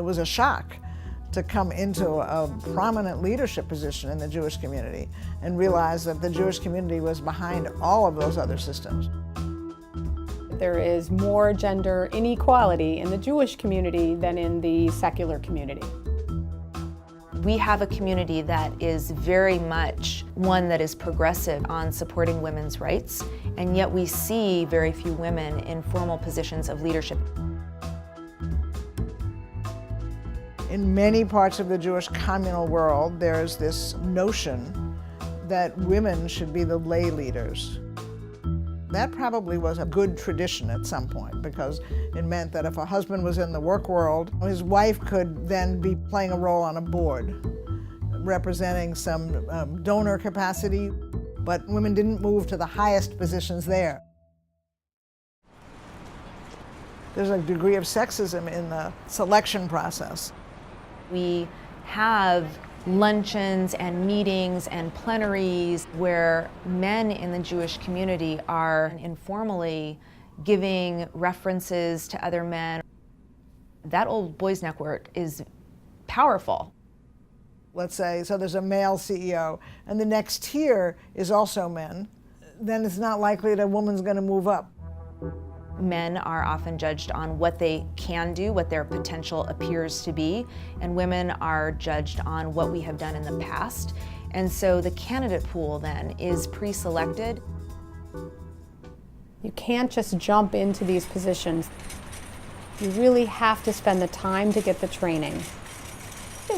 was a shock to come into a prominent leadership position in the Jewish community and realize that the Jewish community was behind all of those other systems. There is more gender inequality in the Jewish community than in the secular community. We have a community that is very much one that is progressive on supporting women's rights, and yet we see very few women in formal positions of leadership. In many parts of the Jewish communal world, there's this notion that women should be the lay leaders. That probably was a good tradition at some point, because it meant that if a husband was in the work world, his wife could then be playing a role on a board, representing some donor capacity, but women didn't move to the highest positions there. There's a degree of sexism in the selection process. We have luncheons and meetings and plenaries where men in the Jewish community are informally giving references to other men. That old boys network is powerful. Let's say, so there's a male CEO, and the next tier is also men, then it's not likely that a woman's going to move up. Men are often judged on what they can do, what their potential appears to be, and women are judged on what we have done in the past. And so the candidate pool then is pre-selected. You can't just jump into these positions. You really have to spend the time to get the training.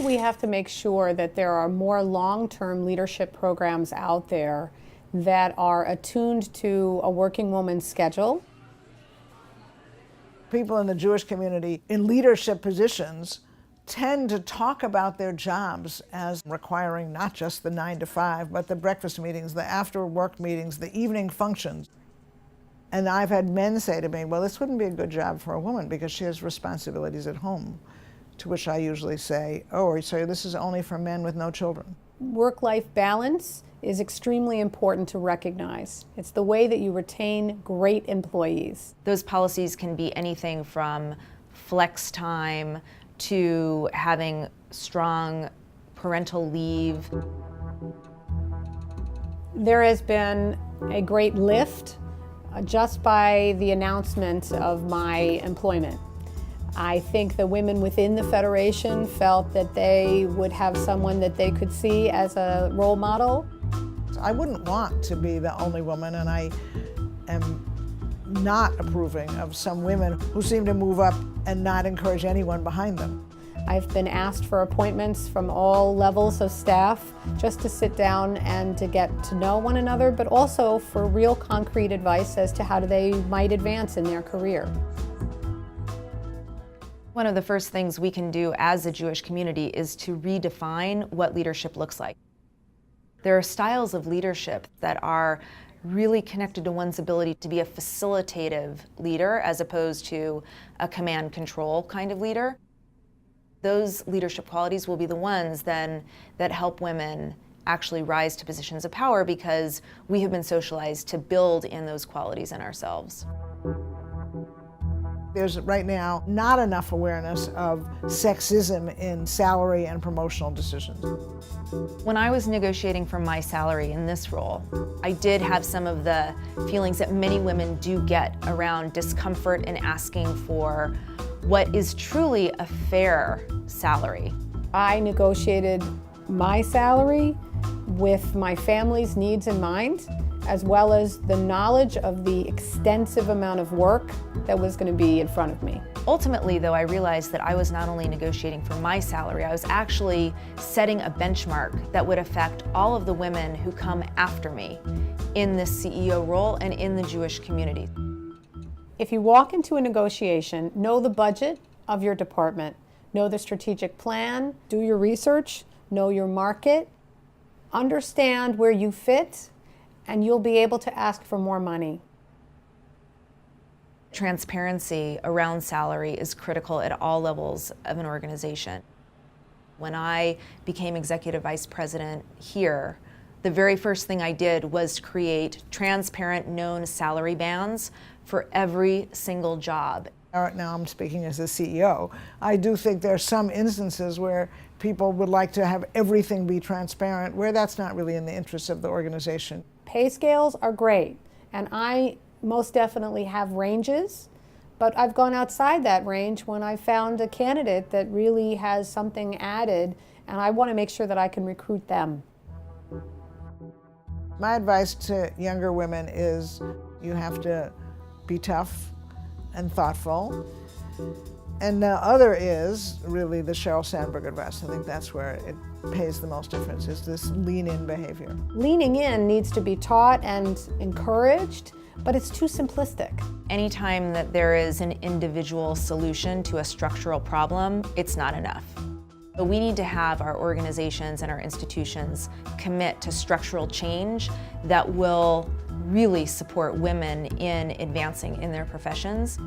We have to make sure that there are more long-term leadership programs out there that are attuned to a working woman's schedule. People in the Jewish community in leadership positions tend to talk about their jobs as requiring not just the 9 to 5, but the breakfast meetings, the after work meetings, the evening functions. And I've had men say to me, well, this wouldn't be a good job for a woman because she has responsibilities at home. To which I usually say, oh, so this is only for men with no children. Work-life balance is extremely important to recognize. It's the way that you retain great employees. Those policies can be anything from flex time to having strong parental leave. There has been a great lift just by the announcement of my employment. I think the women within the Federation felt that they would have someone that they could see as a role model. I wouldn't want to be the only woman, and I am not approving of some women who seem to move up and not encourage anyone behind them. I've been asked for appointments from all levels of staff just to sit down and to get to know one another, but also for real concrete advice as to how they might advance in their career. One of the first things we can do as a Jewish community is to redefine what leadership looks like. There are styles of leadership that are really connected to one's ability to be a facilitative leader as opposed to a command control kind of leader. Those leadership qualities will be the ones then that help women actually rise to positions of power because we have been socialized to build in those qualities in ourselves. There's right now not enough awareness of sexism in salary and promotional decisions. When I was negotiating for my salary in this role, I did have some of the feelings that many women do get around discomfort in asking for what is truly a fair salary. I negotiated my salary with my family's needs in mind, as well as the knowledge of the extensive amount of work that was going to be in front of me. Ultimately, though, I realized that I was not only negotiating for my salary, I was actually setting a benchmark that would affect all of the women who come after me in this CEO role and in the Jewish community. If you walk into a negotiation, know the budget of your department, know the strategic plan, do your research, know your market, understand where you fit, and you'll be able to ask for more money. Transparency around salary is critical at all levels of an organization. When I became executive vice president here, the very first thing I did was create transparent, known salary bands for every single job. Now I'm speaking as a CEO. I do think there are some instances where people would like to have everything be transparent, where that's not really in the interest of the organization. Pay scales are great, and I most definitely have ranges, but I've gone outside that range when I found a candidate that really has something added, and I want to make sure that I can recruit them. My advice to younger women is you have to be tough and thoughtful. And the other is really the Sheryl Sandberg advice. I think that's where it pays the most difference, is this lean-in behavior. Leaning in needs to be taught and encouraged, but it's too simplistic. Anytime that there is an individual solution to a structural problem, it's not enough. But we need to have our organizations and our institutions commit to structural change that will really support women in advancing in their professions.